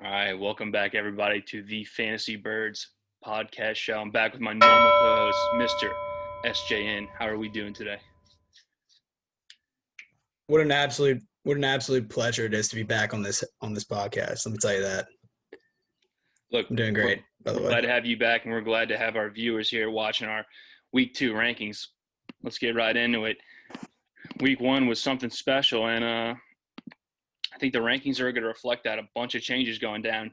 All right, welcome back, everybody, to the Fantasy Birds podcast show. I'm back with my normal co-host, Mr. SJN. How are we doing today? What an absolute pleasure it is to be back on this podcast. Let me tell you that. Look, I'm doing great, by the we're way. glad to have you back, and we're glad to have our viewers here watching our Week 2 rankings. Let's get right into it. Week 1 was something special, and I think the rankings are going to reflect that. A bunch of changes going down.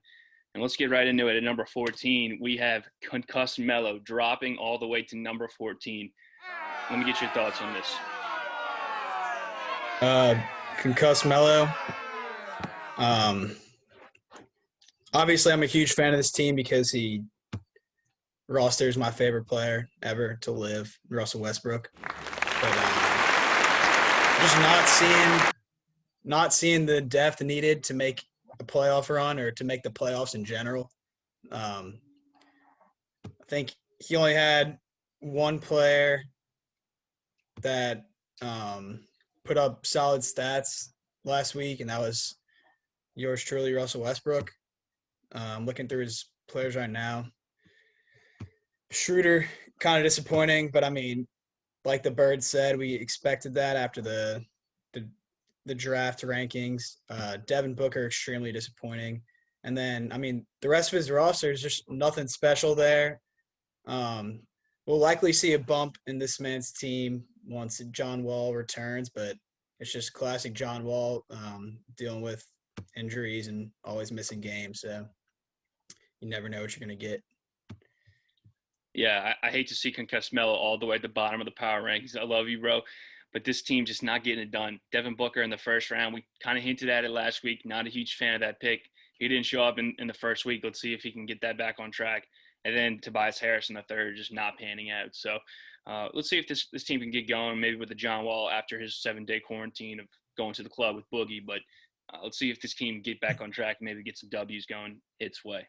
And let's get right into it. At number 14, we have Concussed Mello dropping all the way to number 14. Let me get your thoughts on this. Concussed Mello. Obviously, I'm a huge fan of this team because Roster's my favorite player ever to live, Russell Westbrook. But just not seeing the depth needed to make a playoff run or to make the playoffs in general. I think he only had one player that put up solid stats last week, and that was yours truly, Russell Westbrook. I'm looking through his players right now. Schroeder, kind of disappointing, but I mean, like the Bird said, we expected that after the draft rankings. Devin Booker, extremely disappointing. And then, I mean, the rest of his roster is just nothing special there. We'll likely see a bump in this man's team once John Wall returns, but it's just classic John Wall dealing with injuries and always missing games. So you never know what you're going to get. Yeah, I hate to see Concussed Mello all the way at the bottom of the power rankings. I love you, bro. But this team just not getting it done. Devin Booker in the first round, we kind of hinted at it last week. Not a huge fan of that pick. He didn't show up in the first week. Let's see if he can get that back on track. And then Tobias Harris in the third, just not panning out. So let's see if this team can get going, maybe with the John Wall after his 7-day quarantine of going to the club with Boogie. But let's see if this team can get back on track and maybe get some W's going its way.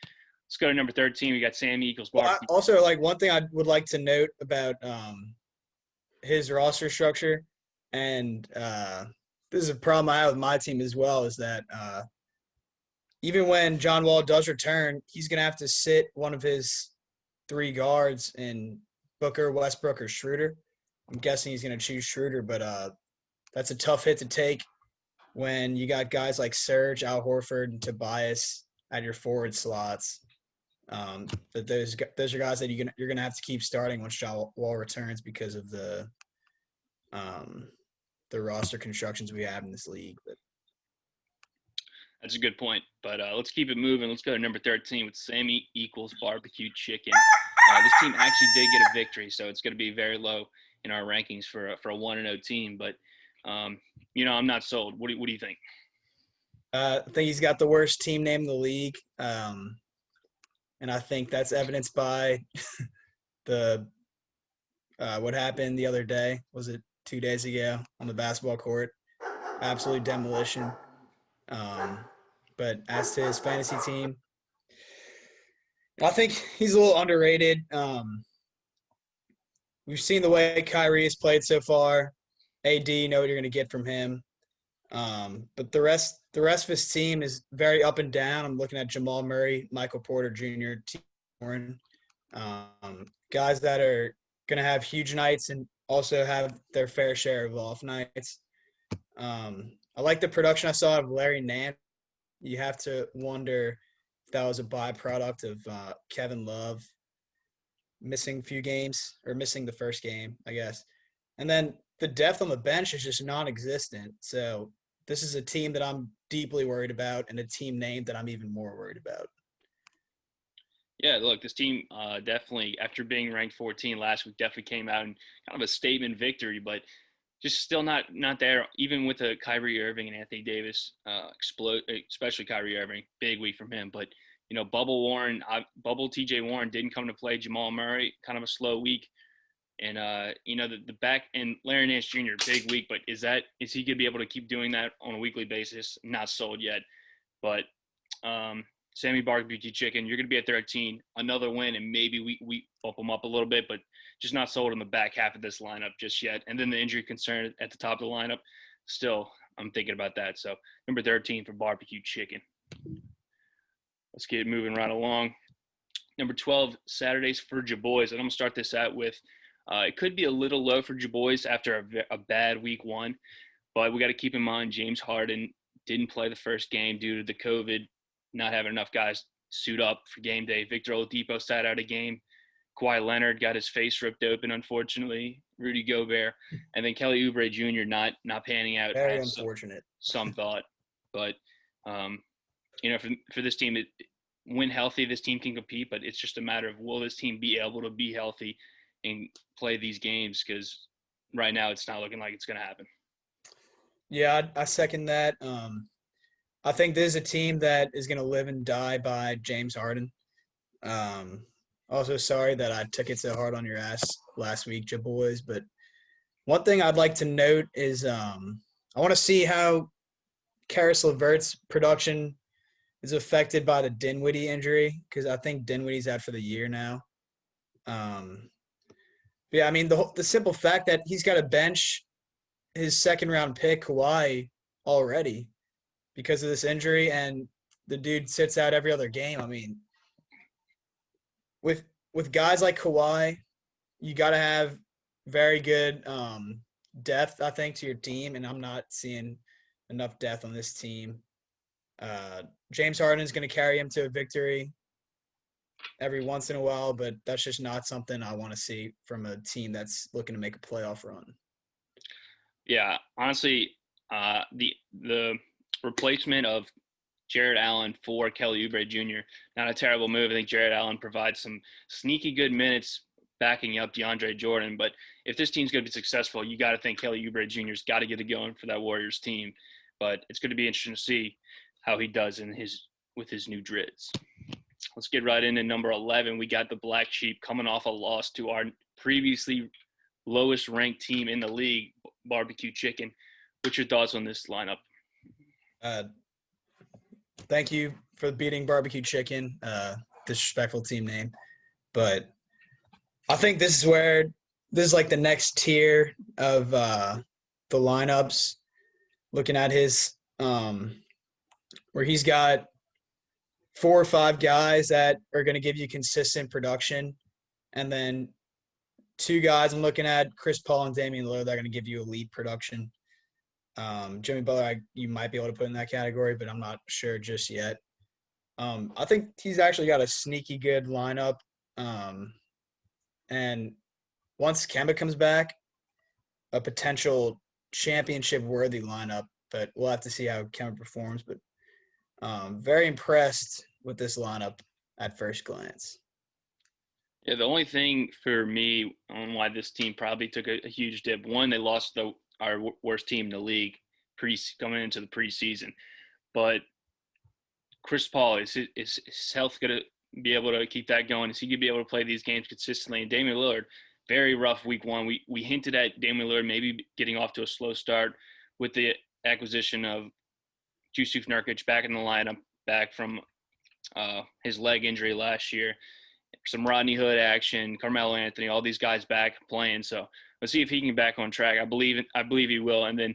Let's go to number 13. We got Sam Eagles. Well, also, like one thing I would like to note about his roster structure, and this is a problem I have with my team as well, is that even when John Wall does return, he's going to have to sit one of his three guards in Booker, Westbrook, or Schroeder. I'm guessing he's going to choose Schroeder, but that's a tough hit to take when you got guys like Serge, Al Horford, and Tobias at your forward slots. But those are guys that you're gonna have to keep starting once John Wall returns because of the roster constructions we have in this league. But that's a good point. But let's keep it moving. Let's go to number 13 with Sammy Equals Barbecue Chicken. This team actually did get a victory, so it's going to be very low in our rankings for a 1-0 team. But I'm not sold. What do you think? I think he's got the worst team name in the league. And I think that's evidenced by the what happened the other day. Was it 2 days ago on the basketball court? Absolute demolition. But as to his fantasy team, I think he's a little underrated. We've seen the way Kyrie has played so far. AD, you know what you're going to get from him. But the rest of his team is very up and down. I'm looking at Jamal Murray, Michael Porter Jr., T. Warren, guys that are going to have huge nights and also have their fair share of off nights. I like the production I saw of Larry Nance. You have to wonder if that was a byproduct of Kevin Love missing a few games or missing the first game, I guess. And then the depth on the bench is just non-existent. So this is a team that I'm deeply worried about and a team name that I'm even more worried about. Yeah, look, this team definitely, after being ranked 14 last week, definitely came out in kind of a statement victory, but just still not there, even with a Kyrie Irving and Anthony Davis explode, especially Kyrie Irving, big week from him. But, Bubble TJ Warren didn't come to play. Jamal Murray, kind of a slow week. And, the back and Larry Nance Jr., big week, but is he going to be able to keep doing that on a weekly basis? Not sold yet. But Sammy Barbecue Chicken, you're going to be at 13, another win, and maybe we bump them up a little bit, but just not sold in the back half of this lineup just yet. And then the injury concern at the top of the lineup, still, I'm thinking about that. So number 13 for Barbecue Chicken. Let's get moving right along. Number 12, Saturdays for Jaboys. And I'm going to start this out with it could be a little low for Jaboys after a bad week one, but we got to keep in mind James Harden didn't play the first game due to the COVID, not having enough guys suit up for game day. Victor Oladipo sat out a game. Kawhi Leonard got his face ripped open, unfortunately. Rudy Gobert, and then Kelly Oubre Jr. not panning out. Very unfortunate. Some thought, but for this team, when healthy, this team can compete. But it's just a matter of will this team be able to be healthy and play these games? Because right now, it's not looking like it's going to happen. Yeah, I second that. I think this is a team that is going to live and die by James Harden. Also, sorry that I took it so hard on your ass last week, Jaboys. But one thing I'd like to note is I want to see how Karis LeVert's production is affected by the Dinwiddie injury, because I think Dinwiddie's out for the year now. Yeah, I mean, the simple fact that he's got to bench his second-round pick, Kawhi, already because of this injury, and the dude sits out every other game. I mean, with guys like Kawhi, you got to have very good depth, I think, to your team, and I'm not seeing enough depth on this team. James Harden is going to carry him to a victory every once in a while, but that's just not something I want to see from a team that's looking to make a playoff run. Yeah, honestly, the replacement of Jared Allen for Kelly Oubre Jr., not a terrible move. I think Jared Allen provides some sneaky good minutes backing up DeAndre Jordan. But if this team's going to be successful, you got to think Kelly Oubre Jr.'s got to get it going for that Warriors team. But it's going to be interesting to see how he does with his new dreads. Let's get right into number 11. We got the Black Sheep coming off a loss to our previously lowest ranked team in the league, Barbecue Chicken. What's your thoughts on this lineup? Thank you for beating Barbecue Chicken, disrespectful team name. But I think this is like the next tier of the lineups. Looking at his where he's got 4 or 5 guys that are going to give you consistent production, and then 2 guys I'm looking at, Chris Paul and Damian Lillard, that are going to give you elite production. Jimmy Butler, you might be able to put in that category, but I'm not sure just yet. I think he's actually got a sneaky good lineup. And once Kemba comes back, a potential championship-worthy lineup, but we'll have to see how Kemba performs. But very impressed with this lineup at first glance. Yeah, the only thing for me on why this team probably took a huge dip, one, they lost our worst team in the league coming into the preseason. But Chris Paul, is his health going to be able to keep that going? Is he going to be able to play these games consistently? And Damian Lillard, very rough week one. We hinted at Damian Lillard maybe getting off to a slow start with the acquisition of Jusuf Nurkic back in the lineup, back from his leg injury last year. Some Rodney Hood action, Carmelo Anthony, all these guys back playing. So let's see if he can get back on track. I believe he will. And then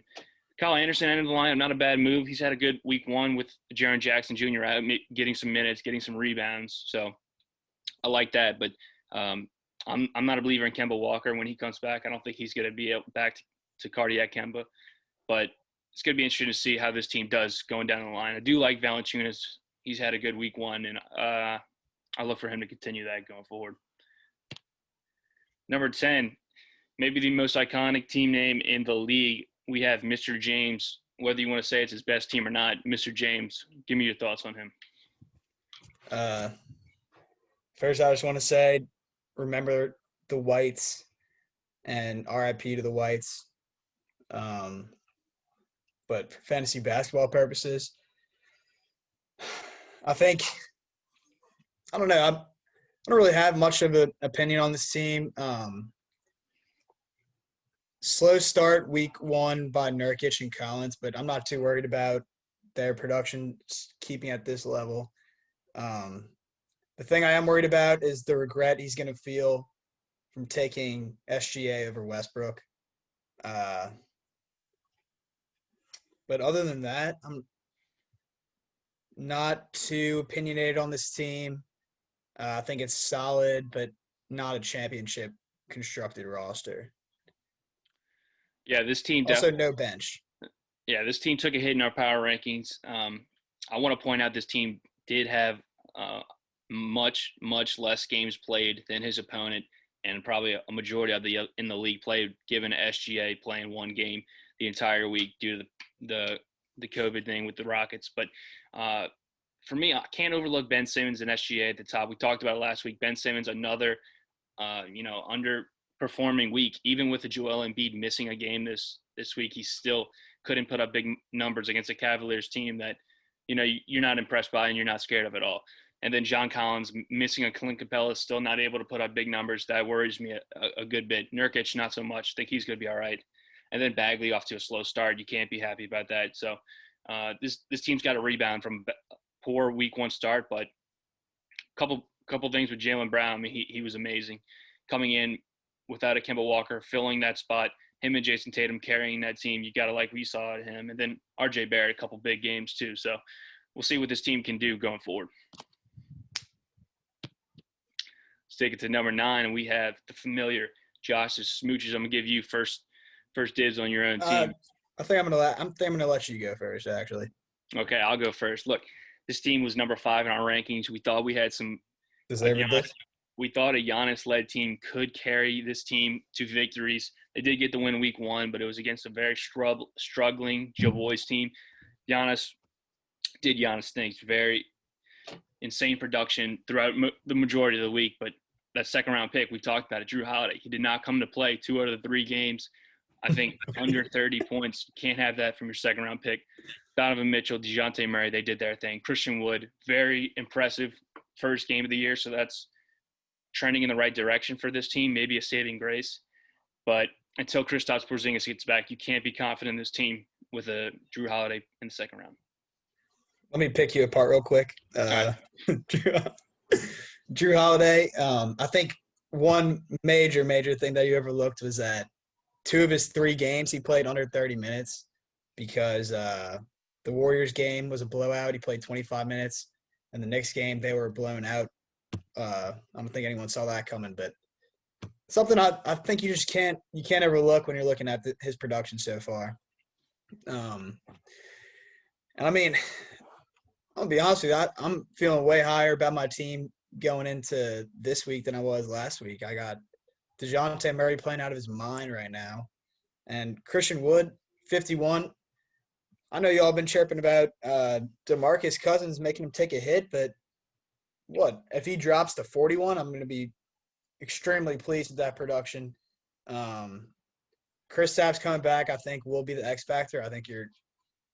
Kyle Anderson entered the lineup, not a bad move. He's had a good week one with Jaren Jackson Jr. out, getting some minutes, getting some rebounds. So I like that. But I'm not a believer in Kemba Walker when he comes back. I don't think he's going to be back to cardiac Kemba. But it's going to be interesting to see how this team does going down the line. I do like Valanciunas. He's had a good week one, and I look for him to continue that going forward. Number 10, maybe the most iconic team name in the league. We have Mr. James. Whether you want to say it's his best team or not, Mr. James, give me your thoughts on him. First, I just want to say, remember the Whites and RIP to the Whites. But for fantasy basketball purposes, I think – I don't know. I don't really have much of an opinion on this team. Slow start week one by Nurkic and Collins, but I'm not too worried about their production keeping at this level. The thing I am worried about is the regret he's going to feel from taking SGA over Westbrook. But other than that, not too opinionated on this team. I think it's solid, but not a championship constructed roster. Yeah, this team Also, definitely. no bench. Yeah, this team took a hit in our power rankings. I want to point out this team did have much less games played than his opponent, and probably a majority of the in the league played, given SGA playing one game the entire week due to the COVID thing with the Rockets. But for me, I can't overlook Ben Simmons and SGA at the top. We talked about it last week. Ben Simmons, another underperforming week, even with the Joel Embiid missing a game this week, he still couldn't put up big numbers against a Cavaliers team that you're not impressed by and you're not scared of at all. And then John Collins missing a Clint Capella, still not able to put up big numbers. That worries me a good bit. Nurkic, not so much. I think he's going to be all right. And then Bagley off to a slow start. You can't be happy about that. So this team's got to rebound from poor week one start. But couple things with Jaylen Brown. I mean, he was amazing coming in without a Kemba Walker, filling that spot. Him and Jason Tatum carrying that team. You got to like what you saw at him. And then RJ Barrett, a couple big games too. So we'll see what this team can do going forward. Let's take it to number 9, and we have the familiar Josh's Smooches. I'm gonna give you first dibs on your own team. I think I'm gonna let you go first, actually. Okay, I'll go first. Look, this team was number 5 in our rankings. We thought we had some. We thought a Giannis-led team could carry this team to victories. They did get the win week 1, but it was against a very struggling Javoy's team. Giannis did Giannis things. Very insane production throughout the majority of the week. But that second-round pick, we talked about it, Jrue Holiday. He did not come to play 2 out of the 3 games. I think under 30 points. You can't have that from your second-round pick. Donovan Mitchell, DeJounte Murray, they did their thing. Christian Wood, very impressive first game of the year. So that's trending in the right direction for this team, maybe a saving grace. But until Kristaps Porzingis gets back, you can't be confident in this team with a Jrue Holiday in the second round. Let me pick you apart real quick. Right. Jrue Holiday, I think one major thing that you overlooked was that 2 of his 3 games he played under 30 minutes because the Warriors game was a blowout. He played 25 minutes. And the Knicks game, they were blown out. I don't think anyone saw that coming, but something I think you can't overlook when you're looking at his production so far. And I mean, I'll be honest with you, I'm feeling way higher about my team going into this week than I was last week. I got DeJounte Murray playing out of his mind right now. And Christian Wood, 51. I know y'all been chirping about DeMarcus Cousins making him take a hit, but if he drops to 41, I'm going to be extremely pleased with that production. Kristaps coming back, I think, will be the X factor. I think you're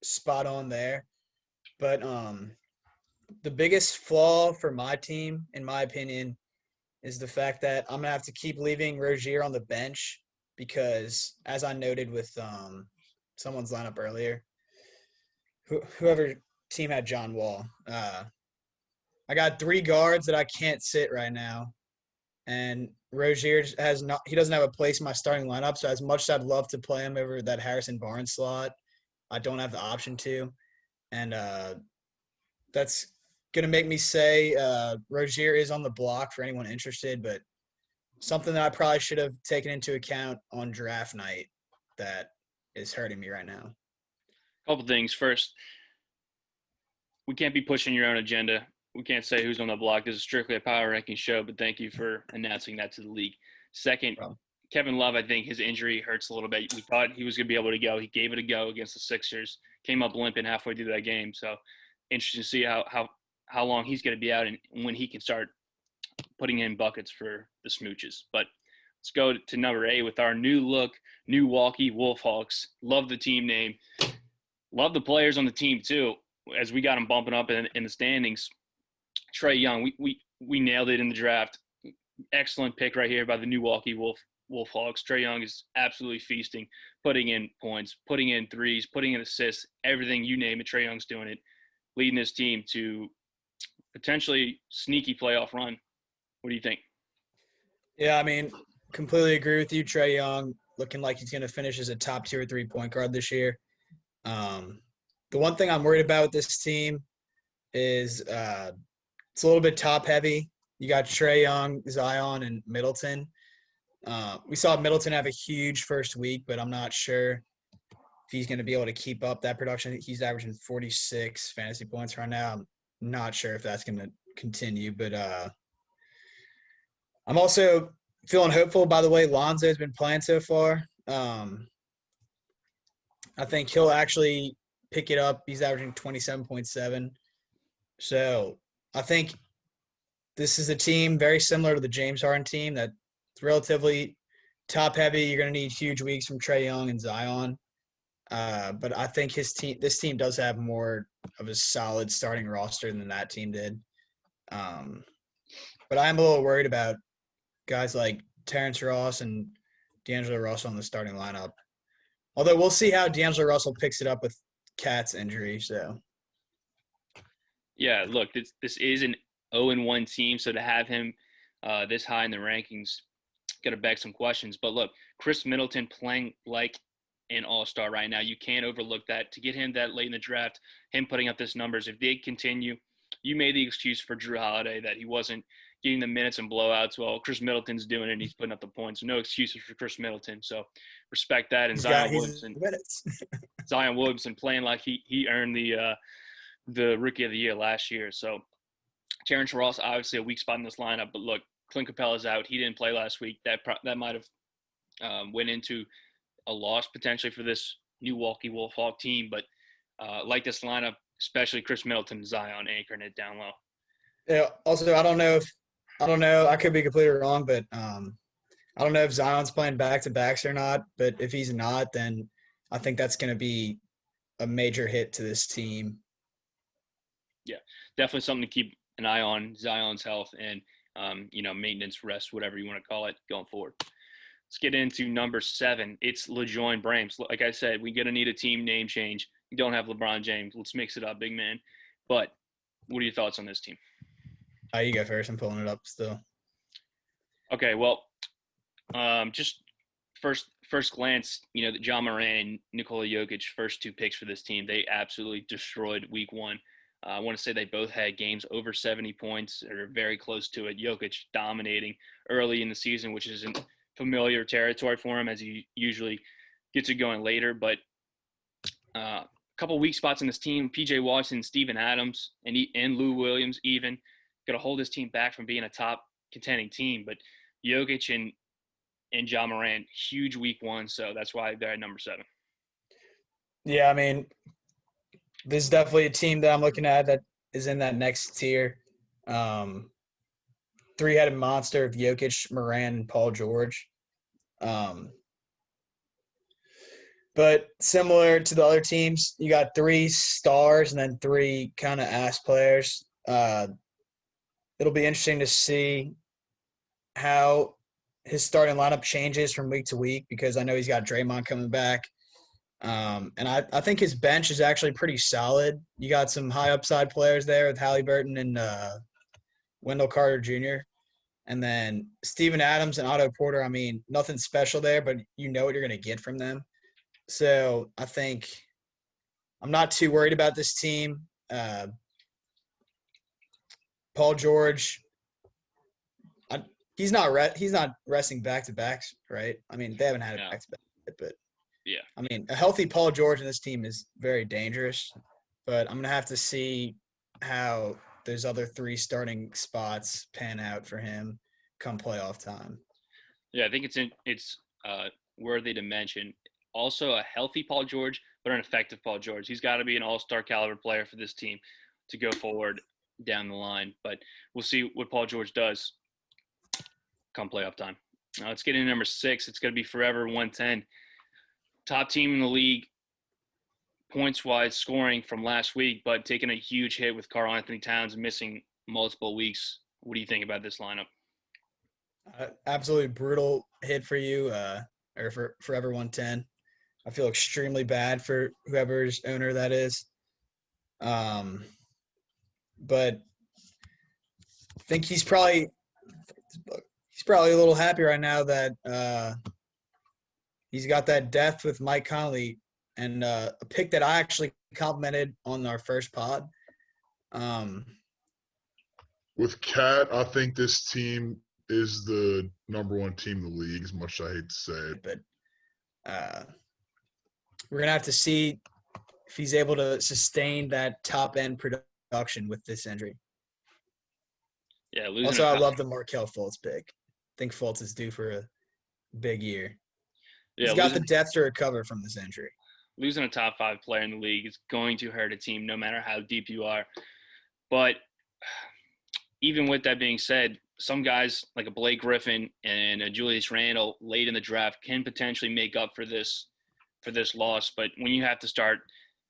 spot on there. But the biggest flaw for my team, in my opinion, is the fact that I'm going to have to keep leaving Rozier on the bench because, as I noted with someone's lineup earlier, whoever team had John Wall, I got 3 guards that I can't sit right now. And Rozier he doesn't have a place in my starting lineup. So as much as I'd love to play him over that Harrison Barnes slot, I don't have the option to. And that's going to make me say Rozier is on the block for anyone interested, but something that I probably should have taken into account on draft night that is hurting me right now. Couple things. First, we can't be pushing your own agenda. We can't say who's on the block. This is strictly a power ranking show, but thank you for announcing that to the league. Second, Kevin Love, I think his injury hurts a little bit. We thought he was going to be able to go. He gave it a go against the Sixers, came up limping halfway through that game. So interesting to see how long he's going to be out and when he can start putting in buckets for the Smooches. But let's go to number 8 with our new look, Milwaukee Wolfhawks. Love the team name. Love the players on the team too, as we got them bumping up in the standings. Trae Young, we nailed it in the draft. Excellent pick right here by the Milwaukee Wolfhawks. Trae Young is absolutely feasting, putting in points, putting in threes, putting in assists, everything you name it. Trae Young's doing it, leading this team to potentially sneaky playoff run. What do you think? Yeah, I mean, completely agree with you. Trae Young looking like he's going to finish as a top 2 or 3 point guard this year. The one thing I'm worried about with this team is it's a little bit top heavy. You got Trae Young, Zion, and Middleton. We saw Middleton have a huge first week, but I'm not sure if he's going to be able to keep up that production. He's averaging 46 fantasy points right now. I'm not sure if that's going to continue, but I'm also feeling hopeful by the way Lonzo's been playing so far. I think he'll actually pick it up. He's averaging 27.7. So I think this is a team very similar to the James Harden team that's relatively top heavy. You're going to need huge weeks from Trae Young and Zion. But I think this team does have more of a solid starting roster than that team did. But I'm a little worried about guys like Terrence Ross and D'Angelo Russell in the starting lineup. Although we'll see how D'Angelo Russell picks it up with Cat's injury. So, Yeah, look, this is an 0-1 team, so to have him this high in the rankings, got to beg some questions. But look, Chris Middleton playing like an all-star right now. You can't overlook that. To get him that late in the draft, him putting up this numbers, if they continue, you made the excuse for Drew Holiday that he wasn't getting the minutes and blowouts. Well, Chris Middleton's doing it and he's putting up the points. No excuses for Chris Middleton. So respect that. And Zion Williamson playing like he earned the Rookie of the Year last year. So Terrence Ross, obviously a weak spot in this lineup. But look, Clint Capella's out. He didn't play last week. That might have went into a loss potentially for this Milwaukee Wolfhawk team. But like this lineup, especially Chris Middleton and Zion anchoring it down low. Yeah. Also, I don't know. I could be completely wrong, but I don't know if Zion's playing back-to-backs or not. But if he's not, then I think that's going to be a major hit to this team. Yeah, definitely something to keep an eye on, Zion's health and maintenance, rest, whatever you want to call it, going forward. Let's get into number 7. It's LeJohn Brames. Like I said, we're going to need a team name change. We don't have LeBron James. Let's mix it up, big man. But what are your thoughts on this team? You go first. I'm pulling it up still. Okay, well, just first glance, Ja Morant and Nikola Jokic, first 2 picks for this team, they absolutely destroyed week 1. I want to say they both had games over 70 points or very close to it. Jokic dominating early in the season, which isn't familiar territory for him as he usually gets it going later. But a couple weak spots in this team, P.J. Washington, Steven Adams, and Lou Williams even got to hold this team back from being a top contending team. But Jokic and Ja Morant, huge week 1, so that's why they're at number 7. Yeah, I mean, this is definitely a team that I'm looking at that is in that next tier. Three-headed monster of Jokic, Morant, and Paul George. But similar to the other teams, you got 3 stars and then 3 kind of ass players. It'll be interesting to see how his starting lineup changes from week to week because I know he's got Draymond coming back. And I think his bench is actually pretty solid. You got some high upside players there with Halliburton and Wendell Carter Jr. And then Steven Adams and Otto Porter, I mean, nothing special there, but you know what you're going to get from them. So I think I'm not too worried about this team. Paul George, he's not resting back-to-backs, right? I mean, they haven't had a back-to-back, but yeah. I mean, a healthy Paul George in this team is very dangerous, but I'm going to have to see how those other 3 starting spots pan out for him come playoff time. Yeah, I think it's worthy to mention. Also, a healthy Paul George, but an effective Paul George. He's got to be an all-star caliber player for this team to go forward down the line. But we'll see what Paul George does come playoff time. Now let's get into number 6. It's going to be Forever 110. Top team in the league, points-wise, scoring from last week, but taking a huge hit with Karl-Anthony Towns missing multiple weeks. What do you think about this lineup? Absolutely brutal hit for you, or for Forever 110. I feel extremely bad for whoever's owner that is. But I think he's probably a little happy right now that he's got that depth with Mike Conley and a pick that I actually complimented on our first pod. Um, With Cat, I think this team is the number one team in the league, as much as I hate to say it. but we're gonna have to see if he's able to sustain that top end production with this injury. Yeah, losing Also, a I top, love the Markelle Fultz pick. I think Fultz is due for a big year. yeah, He's got the losing, depth to recover from this injury. losing a top 5 player in the league is going to hurt a team no matter how deep you are. But even with that being said, some guys like a Blake Griffin and a Julius Randle late in the draft can potentially make up for this loss. But when you have to start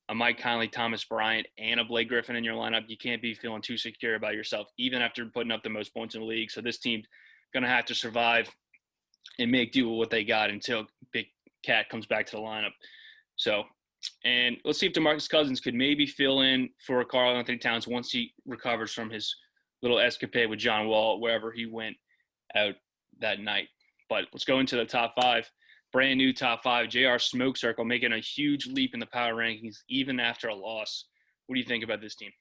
a Mike Conley, Thomas Bryant, and a Blake Griffin in your lineup, you can't be feeling too secure about yourself, even after putting up the most points in the league. So this team's going to have to survive and make do with what they got until Big Cat comes back to the lineup. So, and let's see if DeMarcus Cousins could maybe fill in for Karl-Anthony Towns once he recovers from his little escapade with John Wall, wherever he went out that night. But let's go into the top 5. Brand new top 5. JR Smoke Circle making a huge leap in the power rankings even after a loss. What do you think about this team?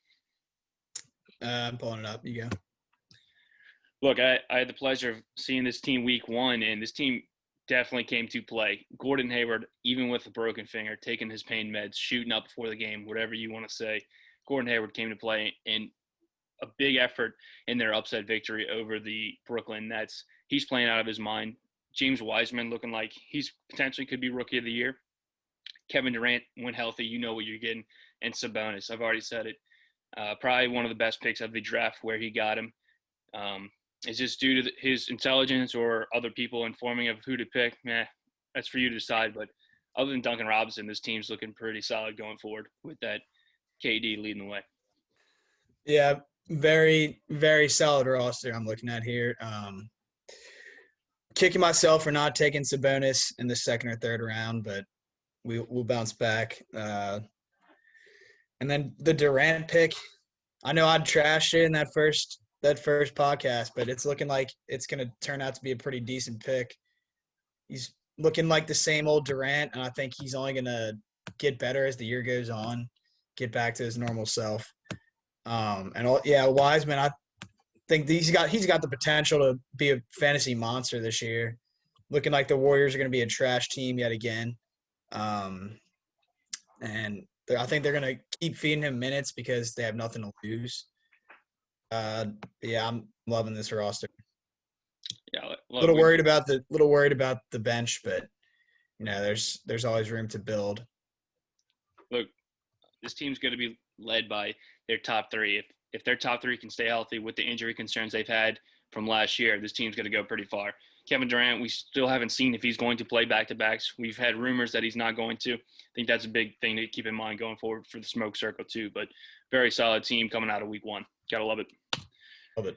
I'm pulling it up. You go. Look, I had the pleasure of seeing this team week 1, and this team definitely came to play. Gordon Hayward, even with a broken finger, taking his pain meds, shooting up before the game, whatever you want to say, Gordon Hayward came to play in a big effort in their upset victory over the Brooklyn Nets. He's playing out of his mind. James Wiseman looking like he's potentially could be Rookie of the Year. Kevin Durant, when healthy, you know what you're getting. And Sabonis, I've already said it. Probably one of the best picks of the draft where he got him. Is this due to his intelligence or other people informing of who to pick? That's for you to decide. But other than Duncan Robinson, this team's looking pretty solid going forward with that KD leading the way. Yeah, very, very solid roster I'm looking at here. Kicking myself for not taking Sabonis in the second or third round, but we'll bounce back. And then the Durant pick, I know I'd trashed it in that first podcast, but it's looking like it's going to turn out to be a pretty decent pick. He's looking like the same old Durant, and I think he's only going to get better as the year goes on, get back to his normal self. Wiseman, I think he's got the potential to be a fantasy monster this year. Looking like the Warriors are going to be a trash team yet again. And I think they're going to keep feeding him minutes because they have nothing to lose. I'm loving this roster. Yeah, a little worried about the bench, but there's always room to build. Look, this team's going to be led by their top 3. If their top 3 can stay healthy with the injury concerns they've had from last year, this team's going to go pretty far. Kevin Durant, we still haven't seen if he's going to play back-to-backs. We've had rumors that he's not going to. I think that's a big thing to keep in mind going forward for the Smoke Circle too. But very solid team coming out of week 1. Gotta love it. Love it.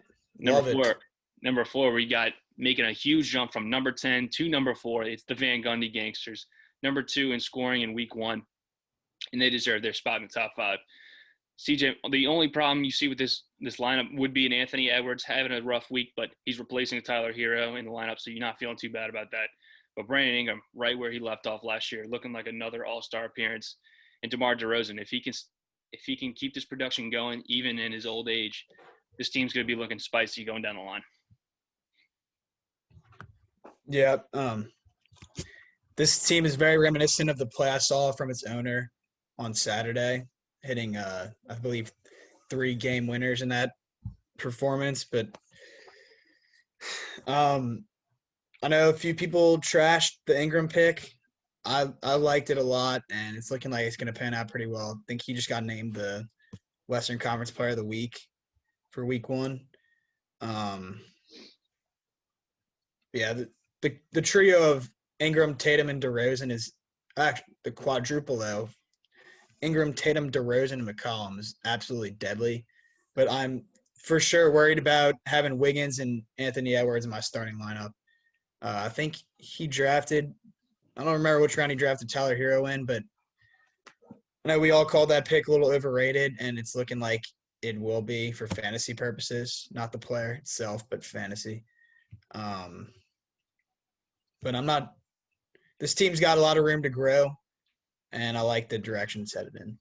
Number 4, we got making a huge jump from number 10 to number 4. It's the Van Gundy Gangsters. Number 2 in scoring in week 1, and they deserve their spot in the top 5. CJ, the only problem you see with this lineup would be an Anthony Edwards having a rough week, but he's replacing Tyler Hero in the lineup, so you're not feeling too bad about that. But Brandon Ingram, right where he left off last year, looking like another All-Star appearance. And DeMar DeRozan, if he can keep this production going, even in his old age, this team's going to be looking spicy going down the line. Yeah, this team is very reminiscent of the play I saw from its owner on Saturday, hitting, I believe, 3 game winners in that performance. But I know a few people trashed the Ingram pick. I liked it a lot, and it's looking like it's going to pan out pretty well. I think he just got named the Western Conference Player of the Week for week 1. The trio of Ingram, Tatum, and DeRozan is actually the quadruple, though. Ingram, Tatum, DeRozan, and McCollum is absolutely deadly. But I'm for sure worried about having Wiggins and Anthony Edwards in my starting lineup. I think he drafted – I don't remember which round he drafted Tyler Hero in, but I know we all called that pick a little overrated, and it's looking like it will be for fantasy purposes, not the player itself, but fantasy. But I'm not – this team's got a lot of room to grow, and I like the direction it's headed in.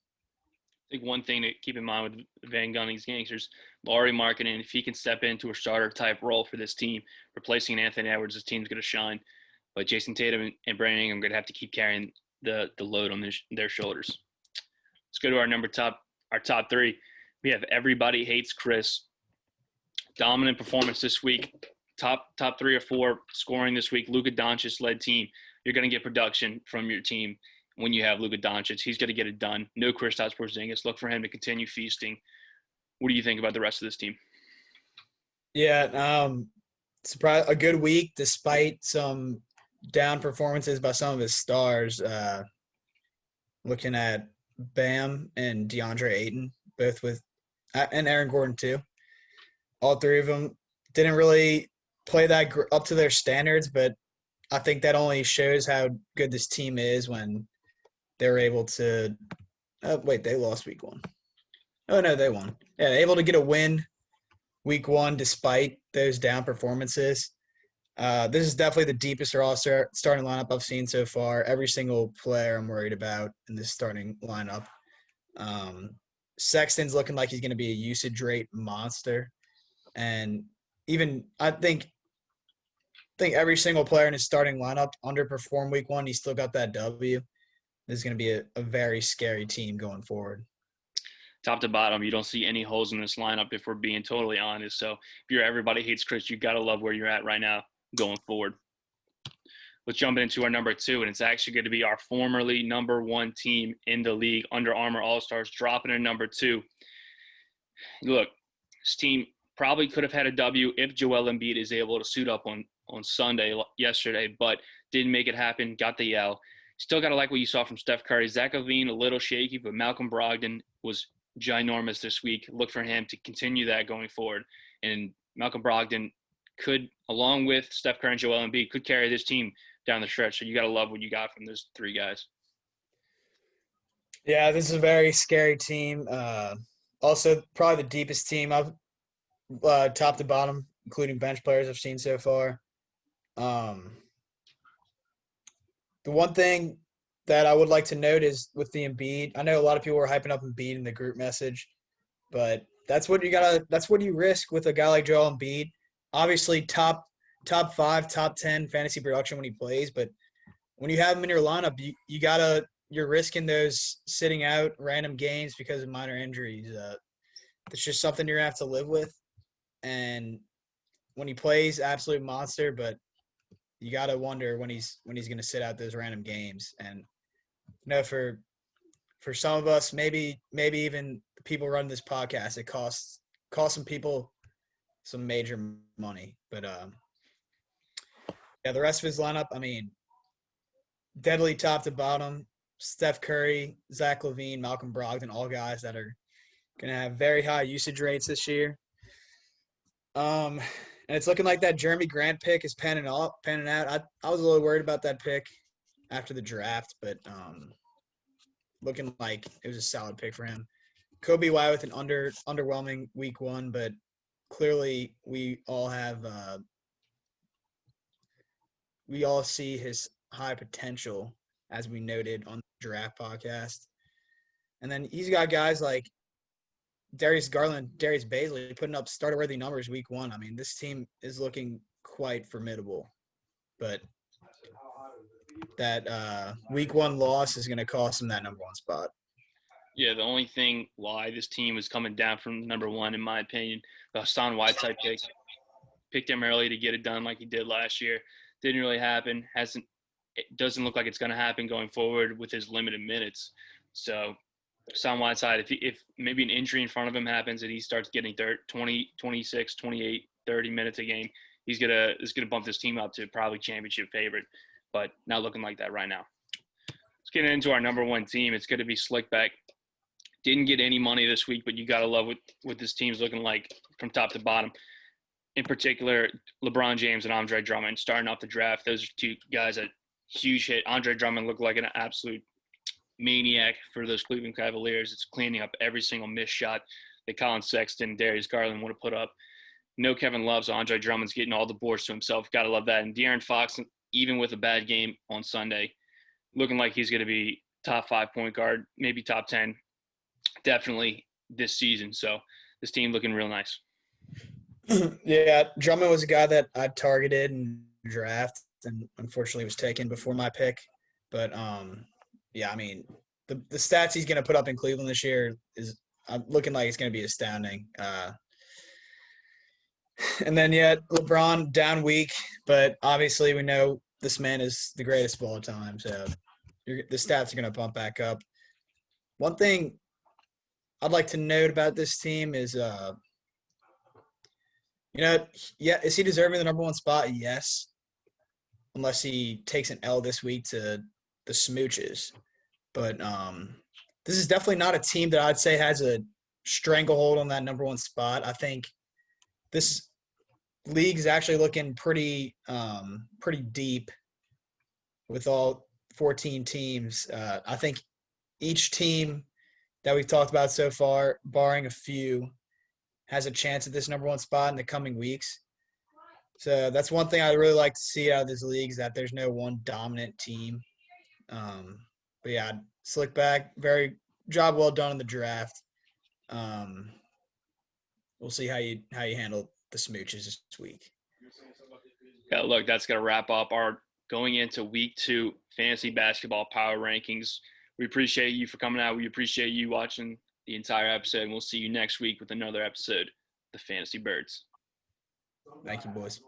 think one thing to keep in mind with Van Gunning's Gangsters, Lauri Markkanen, if he can step into a starter-type role for this team, replacing Anthony Edwards, this team's going to shine. But Jason Tatum and Brandon Ingram are going to have to keep carrying the load on their shoulders. Let's go to our top three. We have Everybody Hates Chris. Dominant performance this week. Top 3 or 4 scoring this week. Luka Doncic-led team. You're going to get production from your team when you have Luka Doncic. He's going to get it done. No Kristaps Porzingis. Look for him to continue feasting. What do you think about the rest of this team? Yeah, surprise, a good week despite some down performances by some of his stars. Looking at Bam and DeAndre Ayton, both with – and Aaron Gordon too. All three of them didn't really play that up to their standards, but I think that only shows how good this team is when they're able to they lost week 1. Oh, no, they won. Yeah, able to get a win week 1 despite those down performances. This is definitely the deepest roster starting lineup I've seen so far. Every single player I'm worried about in this starting lineup. Sexton's looking like he's going to be a usage rate monster. And even I think every single player in his starting lineup underperformed week 1. He still got that W. This is going to be a very scary team going forward. Top to bottom, you don't see any holes in this lineup if we're being totally honest. So if you're Everybody Hates Chris, you got to love where you're at right now going forward. Let's jump into our number 2, and it's actually going to be our formerly number 1 team in the league, Under Armour All-Stars, dropping in number 2. Look, this team probably could have had a W if Joel Embiid is able to suit up on Sunday yesterday, but didn't make it happen, got the L. Still got to like what you saw from Steph Curry. Zach LaVine, a little shaky, but Malcolm Brogdon was ginormous this week. Look for him to continue that going forward. And Malcolm Brogdon could, along with Steph Curry and Joel Embiid, could carry this team down the stretch. So you got to love what you got from those 3 guys. Yeah, this is a very scary team. Also, probably the deepest team I've top to bottom, including bench players I've seen so far. The one thing that I would like to note is with the Embiid. I know a lot of people were hyping up Embiid in the group message, but that's what you risk with a guy like Joel Embiid. Obviously, top 5, top 10 fantasy production when he plays, but when you have him in your lineup, you're risking those sitting out random games because of minor injuries. It's just something you're gonna have to live with. And when he plays, absolute monster, but you got to wonder when he's going to sit out those random games. And for some of us, maybe even the people running this podcast, it costs some people some major money. But the rest of his lineup, I mean, deadly top to bottom. Steph Curry, Zach LaVine, Malcolm Brogdon, all guys that are going to have very high usage rates this year. And it's looking like that Jeremy Grant pick is panning out. I was a little worried about that pick after the draft, but looking like it was a solid pick for him. Kobe White with an underwhelming week 1, but clearly we all see his high potential, as we noted on the draft podcast. And then he's got guys like Darius Garland, Darius Bazley putting up starter-worthy numbers week 1. I mean, this team is looking quite formidable. But that week 1 loss is going to cost them that number 1 spot. Yeah, the only thing why this team is coming down from number 1, in my opinion, the Hassan Whiteside pick. Picked him early to get it done like he did last year. Didn't really happen. It doesn't look like it's going to happen going forward with his limited minutes. So Hassan Whiteside, if maybe an injury in front of him happens and he starts getting 20, 26, 28, 30 minutes a game, it's gonna bump this team up to probably championship favorite, but not looking like that right now. Let's get into our number 1 team. It's going to be Slickback. Didn't get any money this week, but you got to love what this team's looking like from top to bottom. In particular, LeBron James and Andre Drummond starting off the draft. Those are 2 guys that huge hit. Andre Drummond looked like an absolute maniac for those Cleveland Cavaliers. It's cleaning up every single missed shot that Colin Sexton, Darius Garland would have put up. No Kevin Love, so Andre Drummond's getting all the boards to himself. Got to love that. And De'Aaron Fox, even with a bad game on Sunday, looking like he's going to be top 5 point guard, maybe top 10. definitely this season. So this team looking real nice. Yeah, Drummond was a guy that I targeted in the draft, and unfortunately was taken before my pick. But yeah, I mean, the stats he's going to put up in Cleveland this year is looking like it's going to be astounding. And then yeah, LeBron down week, but obviously we know this man is the greatest of all time, so the stats are going to bump back up. One thing I'd like to note about this team is yeah, is he deserving the number one spot? Yes. Unless he takes an L this week to the Smooches. But this is definitely not a team that I'd say has a stranglehold on that number one spot. I think this league is actually looking pretty deep with all 14 teams. I think each team that we've talked about so far, barring a few, has a chance at this number one spot in the coming weeks. So that's one thing I really like to see out of this league is that there's no one dominant team. But yeah, slick back, very job well done in the draft. We'll see how you handle the Smooches this week. Yeah, look, that's going to wrap up our going into week 2 fantasy basketball power rankings. We appreciate you for coming out. We appreciate you watching the entire episode. And we'll see you next week with another episode of the Fantasy Birds. Thank you, boys.